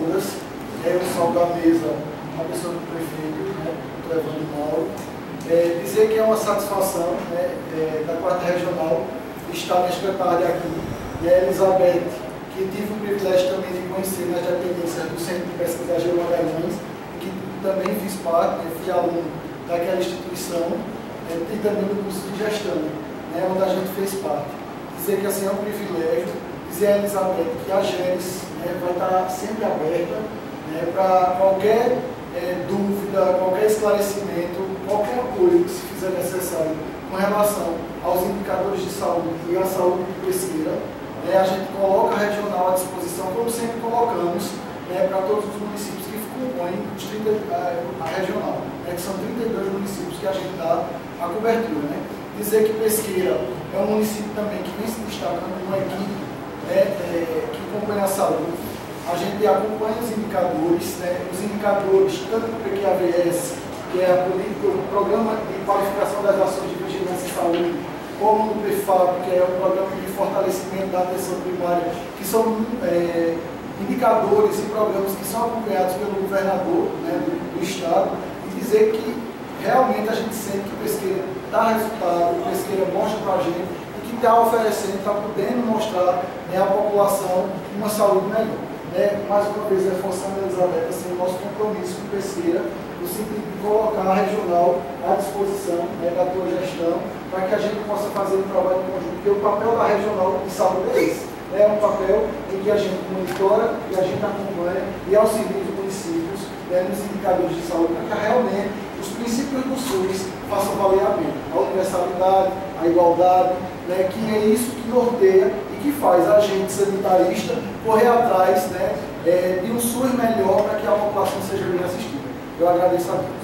todas. Eu salvo da mesa a pessoa do prefeito, né, do Evandro Mauro. Dizer que é uma satisfação, né, da 4ª Regional estar minha secretária aqui, e a Elizabeth, que tive o privilégio também de conhecer nas dependências do Centro de Pesquisa Geo Magalhães, que também fiz parte, fui aluno daquela instituição, e também do curso de gestão, né, onde a gente fez parte. Dizer que assim, é um privilégio, dizer a Elizabeth que a GERES, né, vai estar sempre aberta, né, para qualquer dúvida, qualquer esclarecimento, qualquer apoio que se fizer necessário com relação aos indicadores de saúde e à saúde de Pesqueira. A gente coloca a regional à disposição, como sempre colocamos, para todos os municípios que compõem a regional, que são 32 municípios que a gente dá a cobertura. Né? Dizer que Pesqueira é um município também que vem se destacando com uma equipe que acompanha a saúde. A gente acompanha os indicadores, os indicadores tanto do PQAVS, que é o Programa de Qualificação das Ações de Vigilância em Saúde, como no PFAP, que é o Programa de Fortalecimento da Atenção Primária, que são indicadores e programas que são acompanhados pelo governador, do Estado, e dizer que realmente a gente sente que Pesqueira dá resultado, Pesqueira mostra para a gente, e que está oferecendo, está podendo mostrar à população uma saúde melhor. Mais uma vez, reforçando, Elizabeth, assim, o nosso compromisso com Pesqueira, no sentido de colocar a regional à disposição da tua gestão, para que a gente possa fazer um trabalho conjunto, porque o papel da regional de saúde é esse. É um papel em que a gente monitora e a gente acompanha e auxilia os municípios nos indicadores de saúde, para que realmente os princípios do SUS façam valer a pena. A universalidade, a igualdade, que é isso que norteia e que faz a gente sanitarista correr atrás de um SUS melhor para que a população seja bem assistida. Eu agradeço a Deus.